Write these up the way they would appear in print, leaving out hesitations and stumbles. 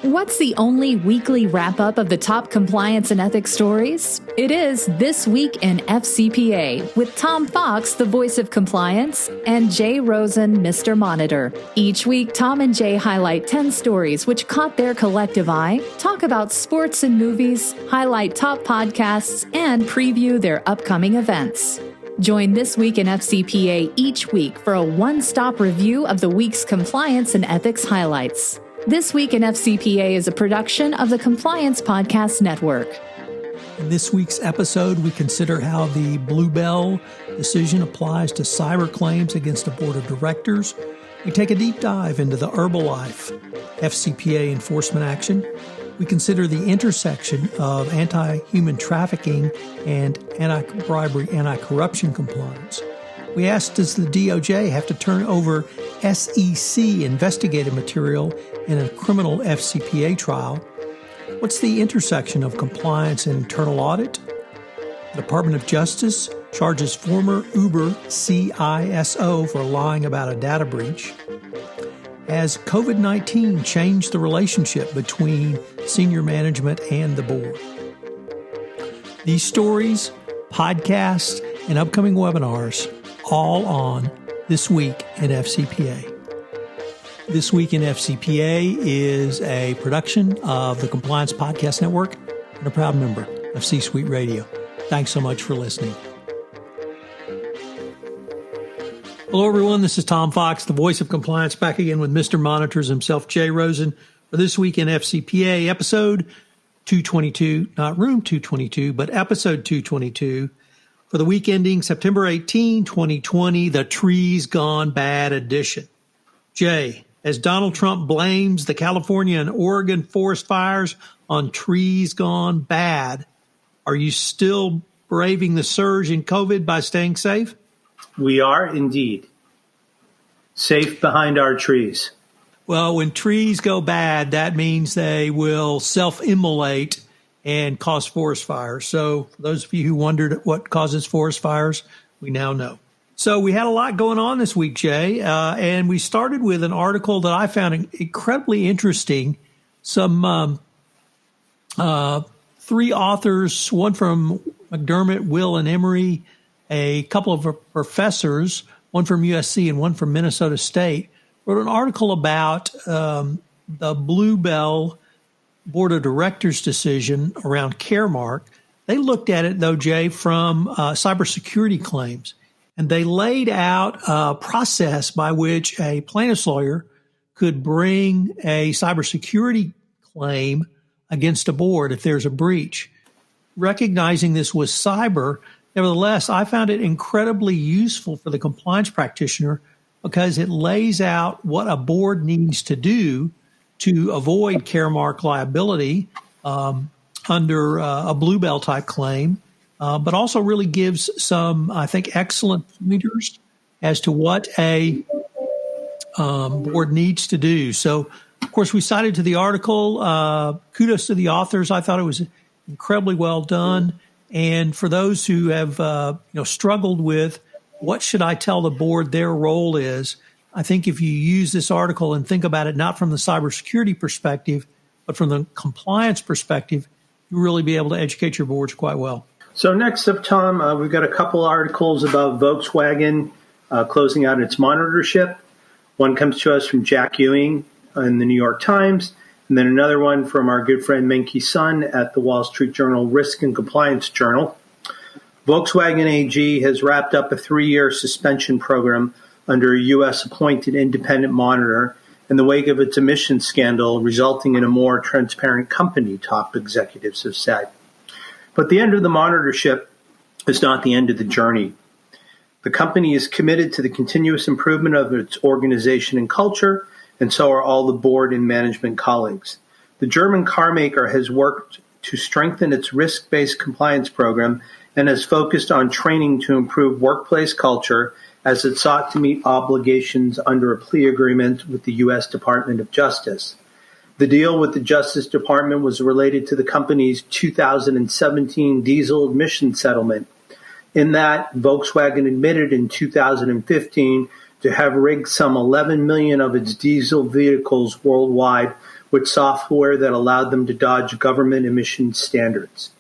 What's the only weekly wrap-up of the top compliance and ethics stories? It is This Week in FCPA with Tom Fox, the voice of compliance, and Jay Rosen, Mr. Monitor. Each week, Tom and Jay highlight 10 stories which caught their collective eye, talk about sports and movies, highlight top podcasts, and preview their upcoming events. Join This Week in FCPA each week for a one-stop review of the week's compliance and ethics highlights. This Week in FCPA is a production of the Compliance Podcast Network. In this week's episode, we consider how the Bluebell decision applies to cyber claims against a board of directors. We take a deep dive into the Herbalife FCPA enforcement action. We consider the intersection of anti-human trafficking and anti-bribery, anti-corruption compliance. We asked, does the DOJ have to turn over SEC investigative material in a criminal FCPA trial? What's the intersection of compliance and internal audit? The Department of Justice charges former Uber CISO for lying about a data breach. Has COVID-19 changed the relationship between senior management and the board? These stories, podcasts, and upcoming webinars all on This Week in FCPA. This Week in FCPA is a production of the Compliance Podcast Network and a proud member of C-Suite Radio. Thanks so much for listening. Hello, everyone. This is Tom Fox, the voice of compliance, back again with Mr. Monitors himself, Jay Rosen, for This Week in FCPA, episode 222, not room 222, but episode 222. For the week ending September 18, 2020, the Trees Gone Bad edition. Jay, as Donald Trump blames the California and Oregon forest fires on trees gone bad, are you still braving the surge in COVID by staying safe? We are indeed. Safe behind our trees. Well, when trees go bad, that means they will self-immolate and cause forest fires. So for those of you who wondered what causes forest fires, we now know. So we had a lot going on this week, Jay, and we started with an article that I found incredibly interesting. Some three authors, one from McDermott, Will, and Emory, a couple of professors, one from USC and one from Minnesota State, wrote an article about the Bluebell Board of Directors decision around Caremark. They looked at it, though, Jay, from cybersecurity claims, and they laid out a process by which a plaintiff's lawyer could bring a cybersecurity claim against a board if there's a breach. Recognizing this was cyber, nevertheless, I found it incredibly useful for the compliance practitioner because it lays out what a board needs to do to avoid Caremark liability under a Bluebell type claim, but also really gives some, I think, excellent pointers as to what a board needs to do. So, of course, we cited to the article. Kudos to the authors. I thought it was incredibly well done. And for those who have struggled with what should I tell the board their role is, I think if you use this article and think about it not from the cybersecurity perspective, but from the compliance perspective, you'll really be able to educate your boards quite well. So next up, Tom, we've got a couple articles about Volkswagen closing out its monitorship. One comes to us from Jack Ewing in the New York Times, and then another one from our good friend Menke Sun at the Wall Street Journal Risk and Compliance Journal. Volkswagen AG has wrapped up a 3-year suspension program under a U.S.-appointed independent monitor in the wake of its emissions scandal, resulting in a more transparent company, top executives have said. But the end of the monitorship is not the end of the journey. The company is committed to the continuous improvement of its organization and culture, and so are all the board and management colleagues. The German car maker has worked to strengthen its risk-based compliance program and has focused on training to improve workplace culture as it sought to meet obligations under a plea agreement with the U.S. Department of Justice. The deal with the Justice Department was related to the company's 2017 diesel emission settlement. In that, Volkswagen admitted in 2015 to have rigged some 11 million of its diesel vehicles worldwide with software that allowed them to dodge government emission standards.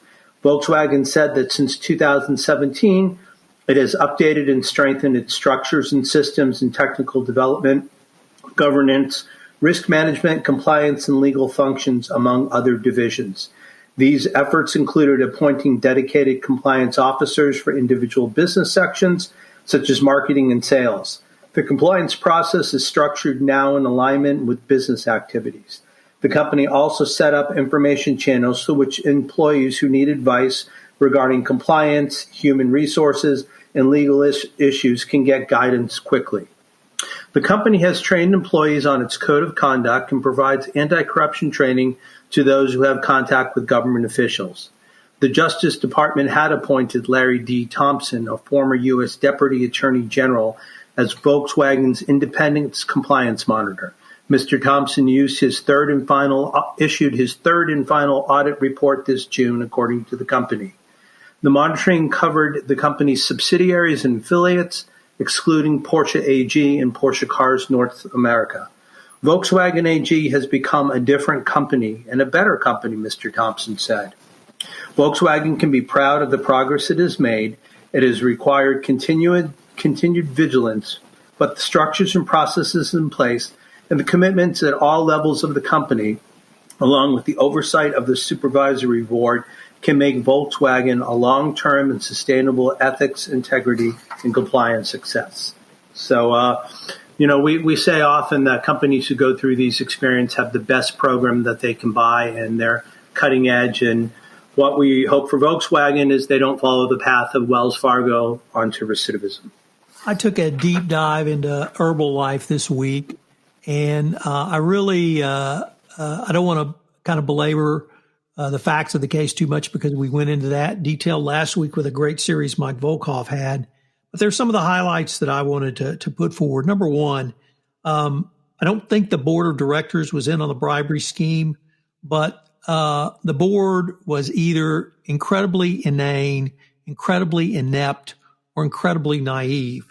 Volkswagen said that since 2017, it has updated and strengthened its structures and systems in technical development, governance, risk management, compliance, and legal functions, among other divisions. These efforts included appointing dedicated compliance officers for individual business sections, such as marketing and sales. The compliance process is structured now in alignment with business activities. The company also set up information channels through which employees who need advice regarding compliance, human resources, and legal issues can get guidance quickly. The company has trained employees on its code of conduct and provides anti-corruption training to those who have contact with government officials. The Justice Department had appointed Larry D. Thompson, a former U.S. Deputy Attorney General, as Volkswagen's independent compliance monitor. Mr. Thompson issued his third and final audit report this June, according to the company. The monitoring covered the company's subsidiaries and affiliates, excluding Porsche AG and Porsche Cars North America. Volkswagen AG has become a different company and a better company, Mr. Thompson said. Volkswagen can be proud of the progress it has made. It has required continued vigilance, but the structures and processes in place and the commitments at all levels of the company, along with the oversight of the supervisory board, can make Volkswagen a long-term and sustainable ethics, integrity, and compliance success. So, we say often that companies who go through these experiences have the best program that they can buy, and they're cutting edge. And what we hope for Volkswagen is they don't follow the path of Wells Fargo onto recidivism. I took a deep dive into Herbalife this week, and I really I don't want to kind of belabor the facts of the case too much because we went into that detail last week with a great series Mike Volkov had. But there's some of the highlights that I wanted to put forward. Number one, I don't think the board of directors was in on the bribery scheme, but the board was either incredibly inane, incredibly inept, or incredibly naive.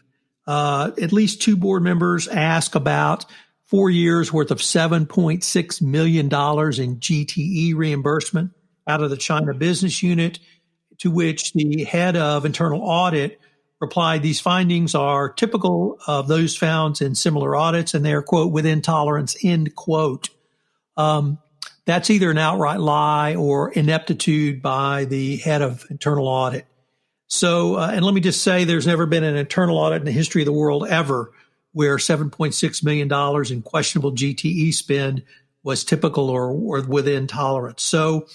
At least two board members asked about 4 years worth of $7.6 million in GTE reimbursement out of the China business unit, to which the head of internal audit replied, these findings are typical of those found in similar audits, and they're, quote, within tolerance, end quote. That's either an outright lie or ineptitude by the head of internal audit. So, and let me just say, there's never been an internal audit in the history of the world ever where $7.6 million in questionable GTE spend was typical or within tolerance. So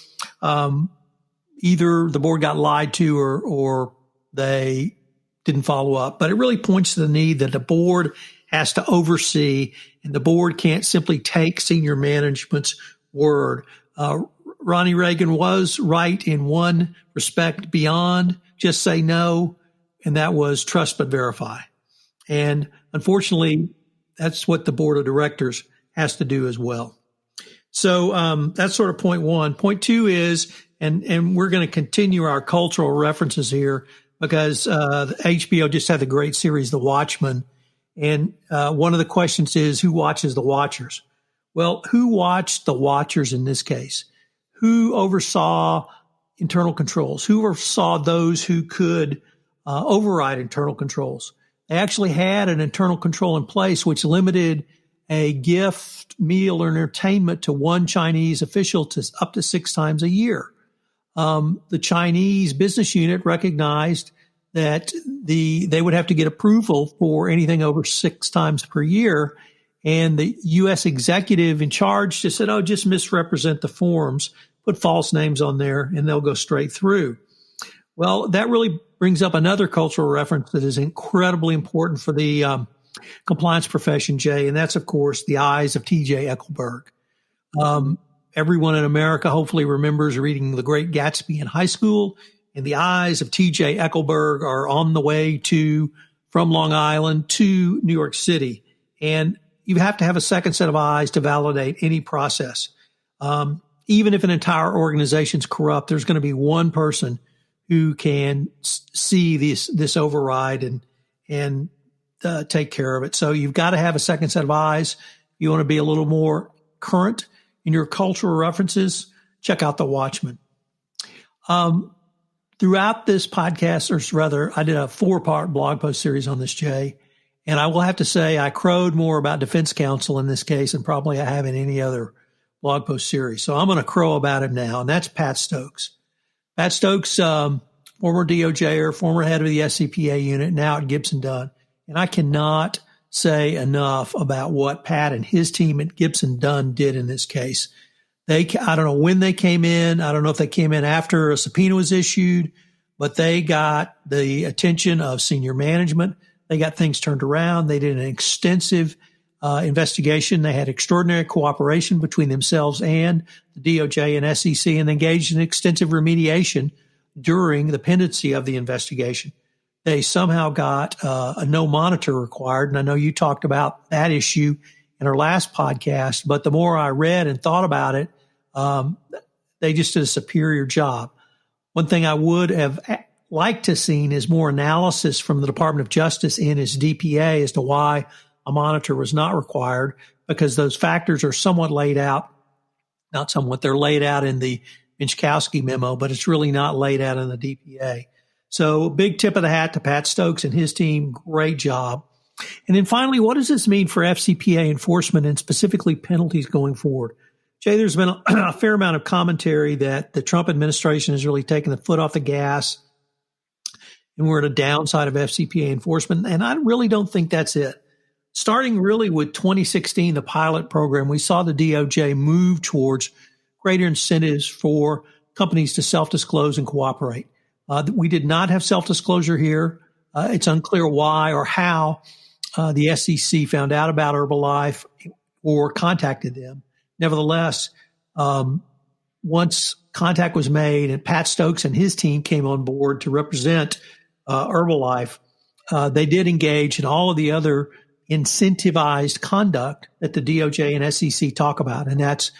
either the board got lied to or they didn't follow up. But it really points to the need that the board has to oversee, and the board can't simply take senior management's word. Ronnie Reagan was right in one respect beyond just say no, and that was trust but verify. And unfortunately, that's what the board of directors has to do as well. So that's sort of point one. Point two is, and we're going to continue our cultural references here because the HBO just had the great series, The Watchmen. And one of the questions is, who watches the watchers? Well, who watched the watchers in this case? Who oversaw internal controls? Who oversaw those who could override internal controls? They actually had an internal control in place which limited a gift, meal, or entertainment to one Chinese official to up to 6 times a year. The Chinese business unit recognized that they would have to get approval for anything over 6 times per year. And the U.S. executive in charge just said, just misrepresent the forms, put false names on there, and they'll go straight through. Well, that really brings up another cultural reference that is incredibly important for the compliance profession, Jay, and that's, of course, the eyes of T.J. Eckleburg. Everyone in America hopefully remembers reading The Great Gatsby in high school, and the eyes of T.J. Eckleburg are on the way from Long Island to New York City. And you have to have a second set of eyes to validate any process. Even if an entire organization's corrupt, there's going to be one person who can see this override and take care of it. So you've got to have a second set of eyes. You want to be a little more current. in your cultural references, check out The Watchmen. Throughout this podcast, or rather, I did a 4-part blog post series on this, Jay, and I will have to say I crowed more about defense counsel in this case than probably I have in any other blog post series. So I'm going to crow about him now, and that's Pat Stokes. Pat Stokes, former DOJer, former head of the FCPA unit, now at Gibson Dunn. And I cannot say enough about what Pat and his team at Gibson Dunn did in this case. I don't know when they came in. I don't know if they came in after a subpoena was issued, but they got the attention of senior management. They got things turned around. They did an extensive investigation. They had extraordinary cooperation between themselves and the DOJ and SEC, and engaged in extensive remediation during the pendency of the investigation. They somehow got a no monitor required, and I know you talked about that issue in our last podcast, but the more I read and thought about it, they just did a superior job. One thing I would have liked to seen is more analysis from the Department of Justice in its DPA as to why a monitor was not required, because those factors are somewhat laid out, not somewhat, they're laid out in the Minchkowski memo, but it's really not laid out in the DPA. So big tip of the hat to Pat Stokes and his team. Great job. And then finally, what does this mean for FCPA enforcement and specifically penalties going forward? Jay, there's been a fair amount of commentary that the Trump administration has really taken the foot off the gas and we're at a downside of FCPA enforcement. And I really don't think that's it. Starting really with 2016, the pilot program, we saw the DOJ move towards greater incentives for companies to self-disclose and cooperate. We did not have self-disclosure here. It's unclear why or how the SEC found out about Herbalife or contacted them. Nevertheless, once contact was made and Pat Stokes and his team came on board to represent Herbalife, they did engage in all of the other incentivized conduct that the DOJ and SEC talk about, and that's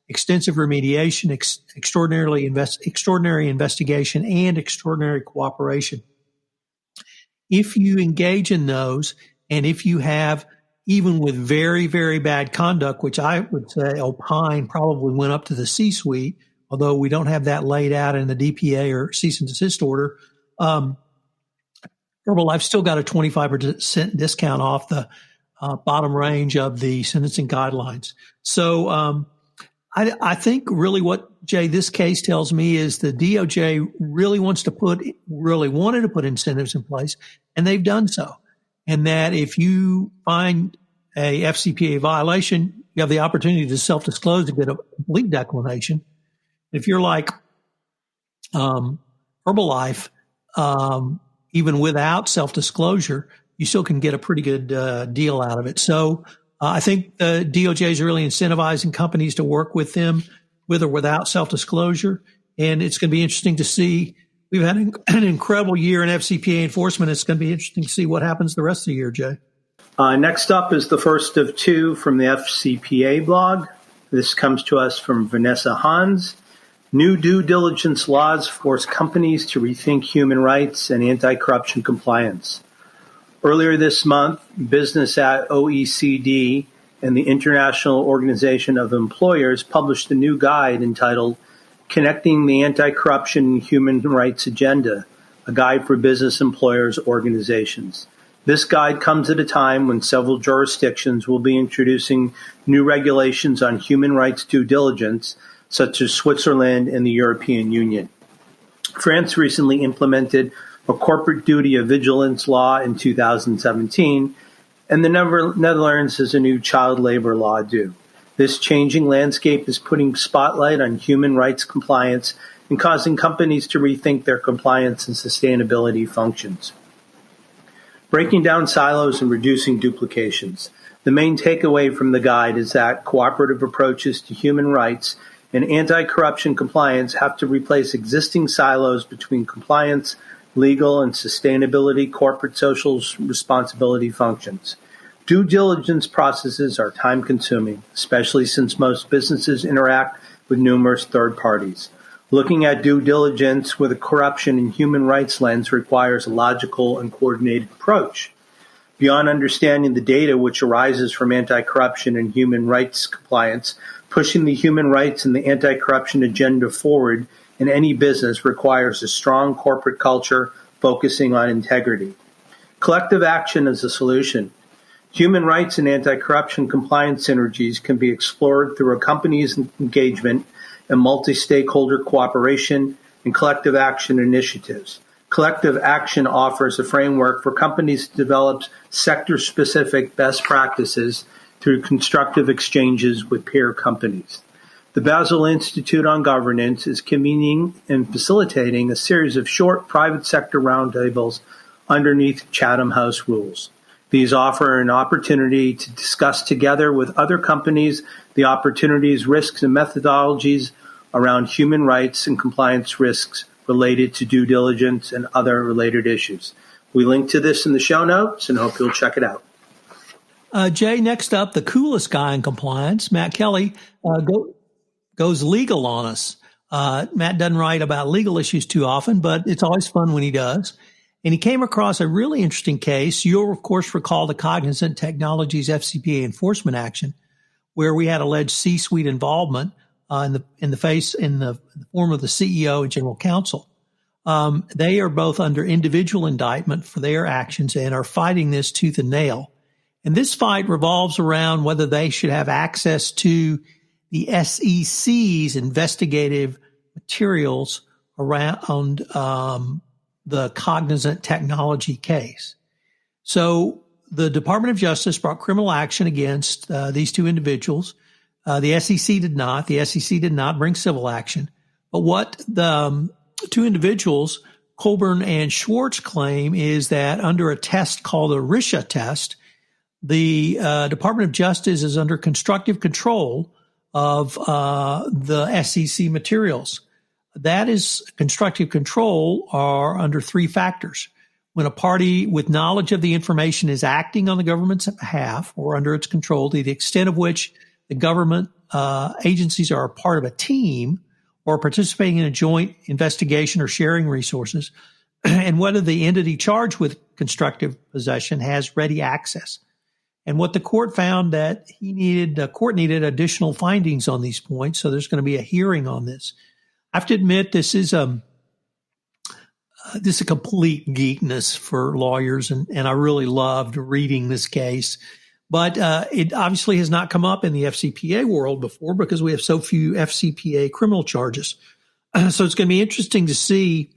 extensive remediation, extraordinary investigation, and extraordinary cooperation. If you engage in those, and if you have, even with very, very bad conduct, which I would say opine probably went up to the C-suite, although we don't have that laid out in the DPA or cease and desist order, Herbalife still got a 25% discount off the bottom range of the sentencing guidelines. So I think really what, Jay, this case tells me is the DOJ really wanted to put incentives in place, and they've done so. And that if you find a FCPA violation, you have the opportunity to self-disclose and get a complete declination. If you're like Herbalife, even without self-disclosure, you still can get a pretty good deal out of it. So I think the DOJ is really incentivizing companies to work with them with or without self-disclosure. And it's going to be interesting to see. We've had an incredible year in FCPA enforcement. It's going to be interesting to see what happens the rest of the year, Jay. Next up is the first of two from the FCPA blog. This comes to us from Vanessa Hans. New due diligence laws force companies to rethink human rights and anti-corruption compliance. Earlier this month, Business at OECD and the International Organization of Employers published a new guide entitled Connecting the Anti-Corruption and Human Rights Agenda, a guide for business employers organizations. This guide comes at a time when several jurisdictions will be introducing new regulations on human rights due diligence, such as Switzerland and the European Union. France recently implemented a corporate duty of vigilance law in 2017, and the Netherlands has a new child labor law due. This changing landscape is putting spotlight on human rights compliance and causing companies to rethink their compliance and sustainability functions. Breaking down silos and reducing duplications. The main takeaway from the guide is that cooperative approaches to human rights and anti-corruption compliance have to replace existing silos between compliance, legal, and sustainability corporate social responsibility functions. Due diligence processes are time-consuming, especially since most businesses interact with numerous third parties. Looking at due diligence with a corruption and human rights lens requires a logical and coordinated approach. Beyond understanding the data which arises from anti-corruption and human rights compliance, Pushing the human rights and the anti-corruption agenda forward in any business requires a strong corporate culture focusing on integrity. Collective action is a solution. Human rights and anti-corruption compliance synergies can be explored through a company's engagement and multi-stakeholder cooperation and collective action initiatives. Collective action offers a framework for companies to develop sector-specific best practices through constructive exchanges with peer companies. The Basel Institute on Governance is convening and facilitating a series of short private sector roundtables underneath Chatham House rules. These offer an opportunity to discuss together with other companies the opportunities, risks, and methodologies around human rights and compliance risks related to due diligence and other related issues. We link to this in the show notes and hope you'll check it out. Jay, next up, the coolest guy in compliance, Matt Kelly, goes legal on us. Matt doesn't write about legal issues too often, but it's always fun when he does. And he came across a really interesting case. You'll, of course, recall the Cognizant Technologies FCPA enforcement action, where we had alleged C-suite involvement in the form of the CEO and general counsel. They are both under individual indictment for their actions and are fighting this tooth and nail. And this fight revolves around whether they should have access to the SEC's investigative materials around the Cognizant Technology case. So the Department of Justice brought criminal action against these two individuals. The SEC did not. The SEC did not bring civil action. But what the two individuals, Colburn and Schwartz, claim is that under a test called the RISHA test, the Department of Justice is under constructive control of the SEC materials. That is constructive control are under three factors. When a party with knowledge of the information is acting on the government's behalf or under its control, to the extent of which the government agencies are a part of a team or participating in a joint investigation or sharing resources, and whether the entity charged with constructive possession has ready access. And what the court found that the court needed additional findings on these points. So there's going to be a hearing on this. I have to admit, this is a complete geekness for lawyers, and I really loved reading this case. But it obviously has not come up in the FCPA world before because we have so few FCPA criminal charges. So it's going to be interesting to see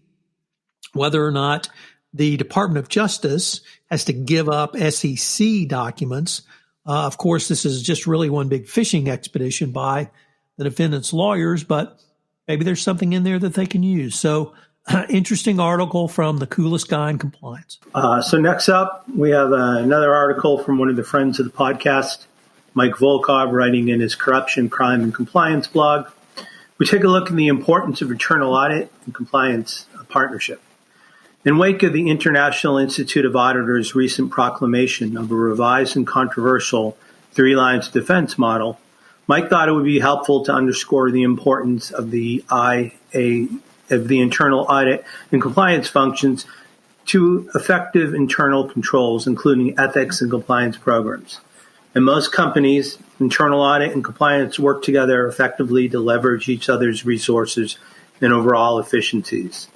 whether or not the Department of Justice has to give up SEC documents. Of course, this is just really one big fishing expedition by the defendant's lawyers, but maybe there's something in there that they can use. So interesting article from the coolest guy in compliance. So next up, we have another article from one of the friends of the podcast, Mike Volkov, writing in his Corruption, Crime, and Compliance blog. We take a look at the importance of internal audit and compliance partnership. In wake of the International Institute of Auditors' recent proclamation of a revised and controversial three lines of defense model, Mike thought it would be helpful to underscore the importance of the internal audit and compliance functions to effective internal controls, including ethics and compliance programs. In most companies, internal audit and compliance work together effectively to leverage each other's resources and overall efficiencies.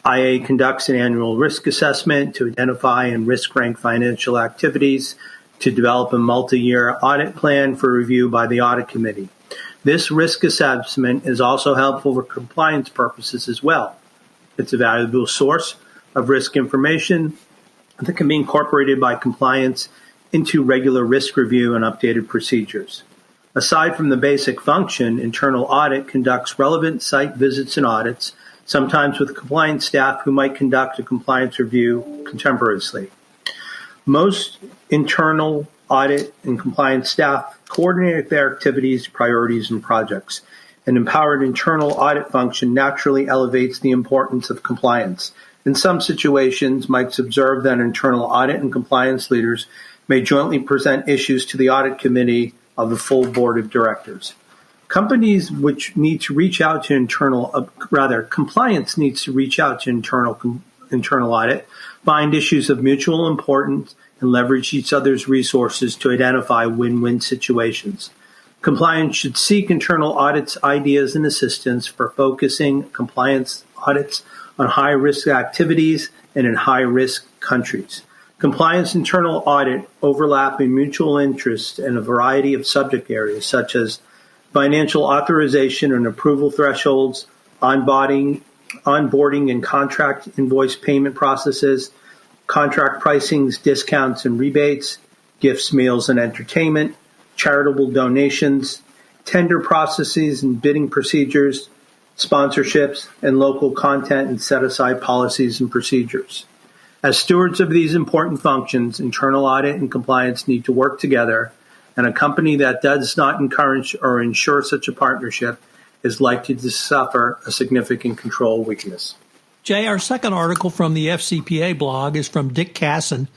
IA conducts an annual risk assessment to identify and risk rank financial activities, to develop a multi-year audit plan for review by the audit committee. This risk assessment is also helpful for compliance purposes as well. It's a valuable source of risk information that can be incorporated by compliance into regular risk review and updated procedures. Aside from the basic function, internal audit conducts relevant site visits and audits, sometimes with compliance staff who might conduct a compliance review contemporaneously. Most internal audit and compliance staff coordinate their activities, priorities, and projects. An empowered internal audit function naturally elevates the importance of compliance. In some situations, Mike's observed that internal audit and compliance leaders may jointly present issues to the audit committee of the full board of directors. Compliance needs to reach out to internal audit, find issues of mutual importance, and leverage each other's resources to identify win-win situations. Compliance should seek internal audits, ideas, and assistance for focusing compliance audits on high-risk activities and in high-risk countries. Compliance internal audit overlap in mutual interest in a variety of subject areas, such as financial authorization and approval thresholds, onboarding and contract invoice payment processes, contract pricings, discounts and rebates, gifts, meals, and entertainment, charitable donations, tender processes and bidding procedures, sponsorships, and local content and set-aside policies and procedures. As stewards of these important functions, internal audit and compliance need to work together, and a company that does not encourage or ensure such a partnership is likely to suffer a significant control weakness. Jay, our second article from the FCPA blog is from Dick Casson,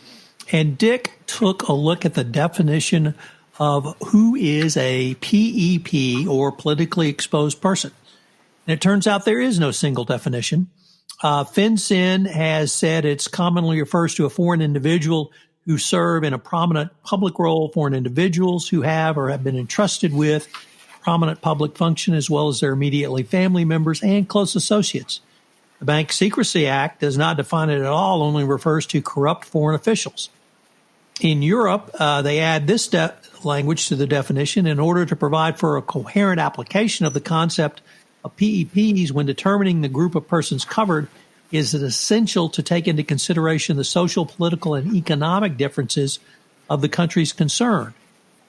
and Dick took a look at the definition of who is a PEP, or politically exposed person. And it turns out there is no single definition. FinCEN has said it's commonly refers to a foreign individual who serve in a prominent public role, foreign individuals who have or have been entrusted with prominent public function, as well as their immediately family members and close associates. The Bank Secrecy Act does not define it at all, only refers to corrupt foreign officials. In Europe, they add this language to the definition in order to provide for a coherent application of the concept of PEPs when determining the group of persons covered. Is it essential to take into consideration the social, political, and economic differences of the countries concerned?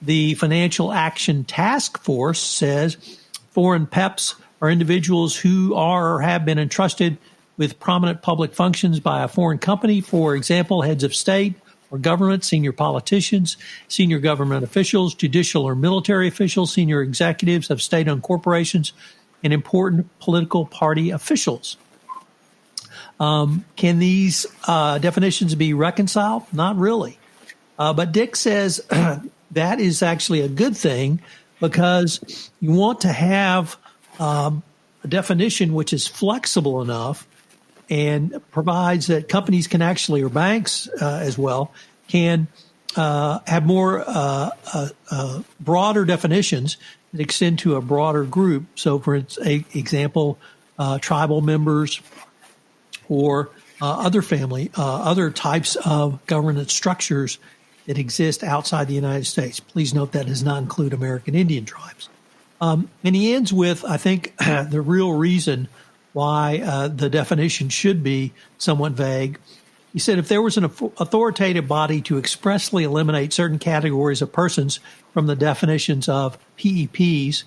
The Financial Action Task Force says foreign PEPs are individuals who are or have been entrusted with prominent public functions by a foreign company, for example, heads of state or government, senior politicians, senior government officials, judicial or military officials, senior executives of state-owned corporations, and important political party officials. Can these definitions be reconciled? Not really. But Dick says that is actually a good thing, because you want to have a definition which is flexible enough and provides that companies can actually, or banks as well, can have more broader definitions that extend to a broader group. So, for example, tribal members or other types of governance structures that exist outside the United States. Please note that does not include American Indian tribes. And he ends with, I think, the real reason why the definition should be somewhat vague. He said, if there was an authoritative body to expressly eliminate certain categories of persons from the definitions of PEPs,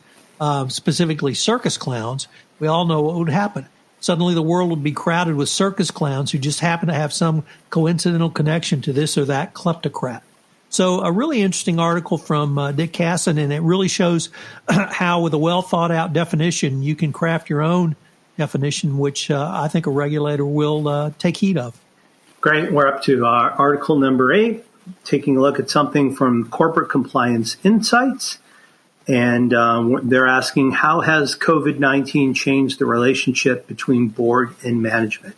specifically circus clowns, we all know what would happen. Suddenly the world would be crowded with circus clowns who just happen to have some coincidental connection to this or that kleptocrat. So a really interesting article from Dick Casson, and it really shows how with a well-thought-out definition, you can craft your own definition, which I think a regulator will take heed of. Great. We're up to article number 8, taking a look at something from Corporate Compliance Insights. And they're asking, how has COVID-19 changed the relationship between board and management?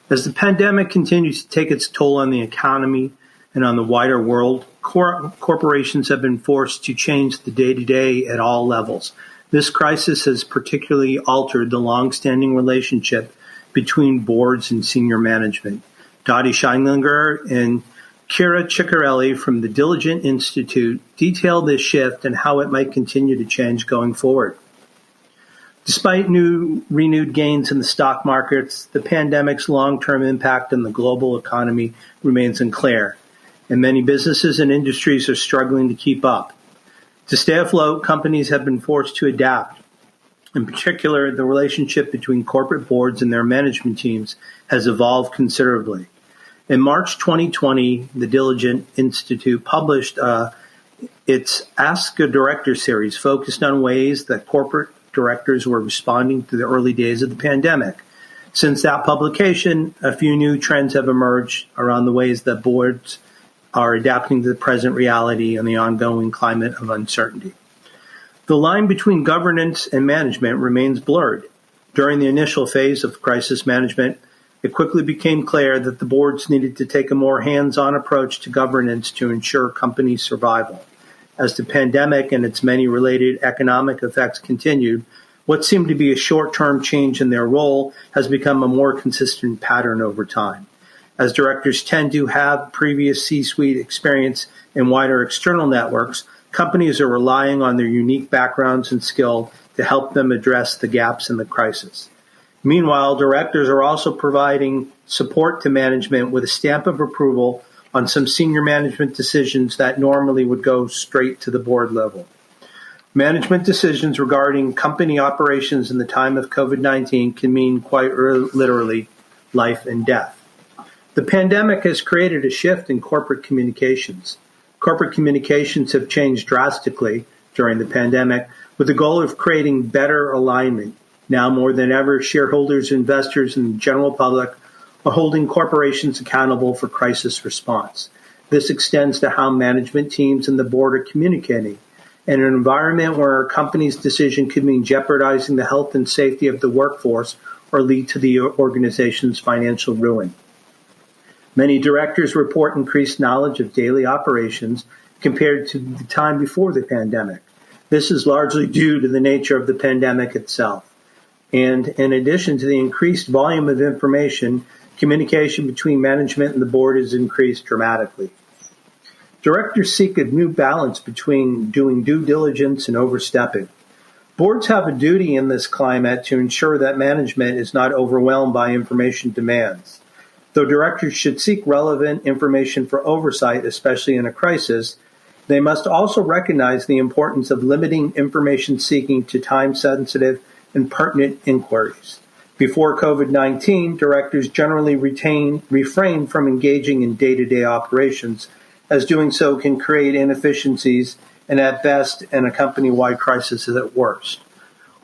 As the pandemic continues to take its toll on the economy and on the wider world, corporations have been forced to change the day-to-day at all levels. This crisis has particularly altered the long-standing relationship between boards and senior management. Dottie Scheindlinger and Kira Ciccarelli from the Diligent Institute detail this shift and how it might continue to change going forward. Despite renewed gains in the stock markets, the pandemic's long-term impact on the global economy remains unclear, and many businesses and industries are struggling to keep up. To stay afloat, companies have been forced to adapt. In particular, the relationship between corporate boards and their management teams has evolved considerably. In March 2020, the Diligent Institute published its Ask a Director series focused on ways that corporate directors were responding to the early days of the pandemic. Since that publication, a few new trends have emerged around the ways that boards are adapting to the present reality and the ongoing climate of uncertainty. The line between governance and management remains blurred. During the initial phase of crisis management, it quickly became clear that the boards needed to take a more hands-on approach to governance to ensure company survival. as the pandemic and its many related economic effects continued, what seemed to be a short-term change in their role has become a more consistent pattern over time. As directors tend to have previous C-suite experience in wider external networks, companies are relying on their unique backgrounds and skill to help them address the gaps in the crisis. Meanwhile, directors are also providing support to management with a stamp of approval on some senior management decisions that normally would go straight to the board level. Management decisions regarding company operations in the time of COVID-19 can mean quite literally life and death. The pandemic has created a shift in corporate communications. Corporate communications have changed drastically during the pandemic with the goal of creating better alignment. Now more than ever, shareholders, investors, and the general public are holding corporations accountable for crisis response. This extends to how management teams and the board are communicating. In an environment where a company's decision could mean jeopardizing the health and safety of the workforce or lead to the organization's financial ruin. Many directors report increased knowledge of daily operations compared to the time before the pandemic. This is largely due to the nature of the pandemic itself. And in addition to the increased volume of information, communication between management and the board has increased dramatically. Directors seek a new balance between doing due diligence and overstepping. Boards have a duty in this climate to ensure that management is not overwhelmed by information demands. Though directors should seek relevant information for oversight, especially in a crisis, they must also recognize the importance of limiting information seeking to time-sensitive and pertinent inquiries. Before COVID-19, directors generally refrain from engaging in day-to-day operations, as doing so can create inefficiencies and at best and a company-wide crisis at worst.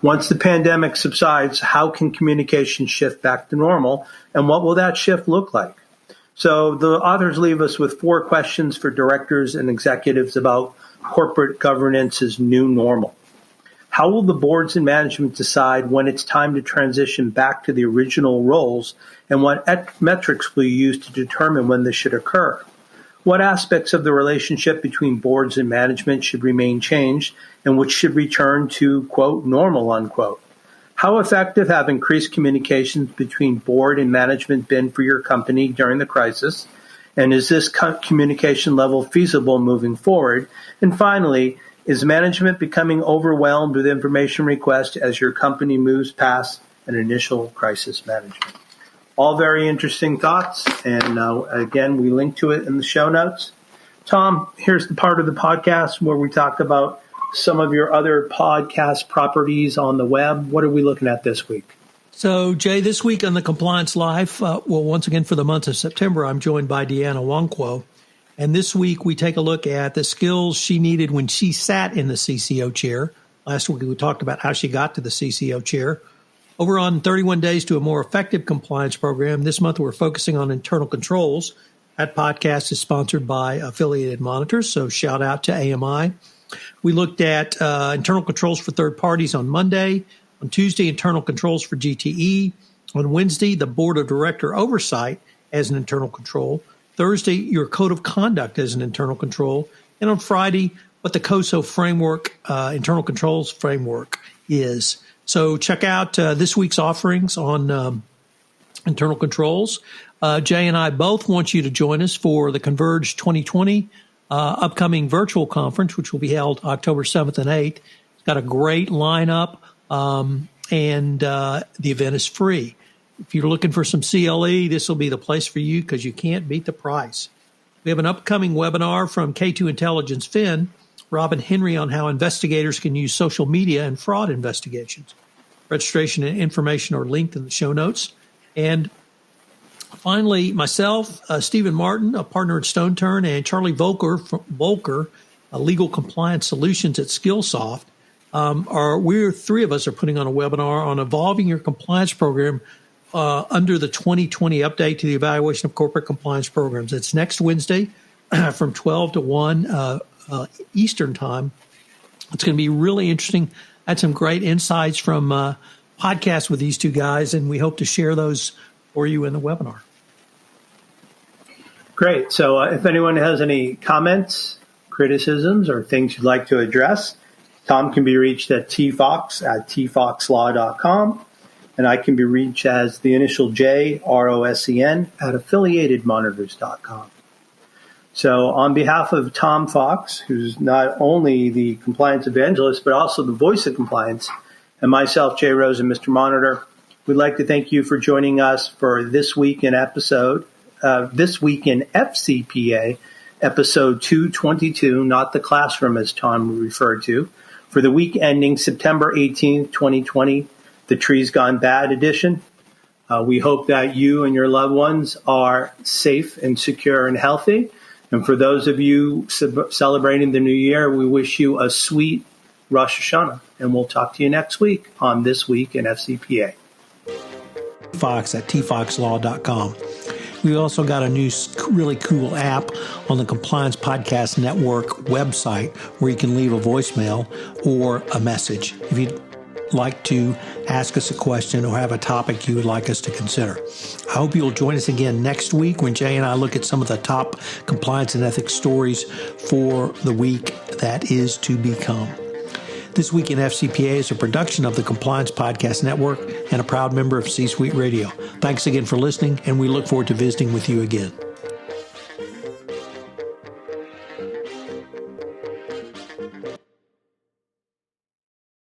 Once the pandemic subsides, how can communication shift back to normal, and what will that shift look like? So the authors leave us with 4 questions for directors and executives about corporate governance's new normal. How will the boards and management decide when it's time to transition back to the original roles, and what metrics will you use to determine when this should occur? What aspects of the relationship between boards and management should remain changed, and which should return to, quote, normal, unquote? How effective have increased communications between board and management been for your company during the crisis? And is this communication level feasible moving forward? And finally, is management becoming overwhelmed with information requests as your company moves past an initial crisis management? All very interesting thoughts, and again, we link to it in the show notes. Tom, here's the part of the podcast where we talk about some of your other podcast properties on the web. What are we looking at this week? So, Jay, this week on the Compliance Life, once again for the month of September, I'm joined by Deanna Wongquo. And this week we take a look at the skills she needed when she sat in the CCO chair. Last week we talked about how she got to the CCO chair. Over on 31 Days to a More Effective Compliance Program, this month we're focusing on internal controls. That podcast is sponsored by Affiliated Monitors, so shout out to AMI. We looked at internal controls for third parties on Monday. On Tuesday, internal controls for GTE. On Wednesday, the Board of Director Oversight as an internal control. Thursday, your Code of Conduct as an internal control. And on Friday, what the COSO framework, internal controls framework is. So check out this week's offerings on internal controls. Jay and I both want you to join us for the Converge 2020 upcoming virtual conference, which will be held October 7th and 8th. It's got a great lineup, and the event is free. If you're looking for some CLE, this will be the place for you because you can't beat the price. We have an upcoming webinar from K2 Intelligence Fin, Robin Henry, on how investigators can use social media in fraud investigations. Registration and information are linked in the show notes. And finally, myself, Stephen Martin, a partner at Stone Turn, and Charlie Volker, Legal Compliance Solutions at Skillsoft, we're 3 of us are putting on a webinar on evolving your compliance program under the 2020 update to the evaluation of corporate compliance programs. It's next Wednesday from 12 to 1 Eastern time. It's going to be really interesting. I had some great insights from podcasts with these 2 guys, and we hope to share those for you in the webinar. Great. So if anyone has any comments, criticisms, or things you'd like to address, Tom can be reached at tfox@tfoxlaw.com, and I can be reached as the initial J, ROSEN, at affiliatedmonitors.com. So on behalf of Tom Fox, who's not only the compliance evangelist, but also the voice of compliance, and myself, Jay Rosen, Mr. Monitor, we'd like to thank you for joining us for This Week in FCPA, episode 222, not the classroom as Tom referred to, for the week ending September 18th, 2020, the Trees Gone Bad edition. We hope that you and your loved ones are safe and secure and healthy. And for those of you celebrating the new year, we wish you a sweet Rosh Hashanah. And we'll talk to you next week on This Week in FCPA. Fox at tfoxlaw.com. We also got a new really cool app on the Compliance Podcast Network website where you can leave a voicemail or a message if you'd like to ask us a question or have a topic you would like us to consider. I hope you'll join us again next week when Jay and I look at some of the top compliance and ethics stories for the week that is to become. This Week in FCPA is a production of the Compliance Podcast Network and a proud member of C-Suite Radio. Thanks again for listening, and we look forward to visiting with you again.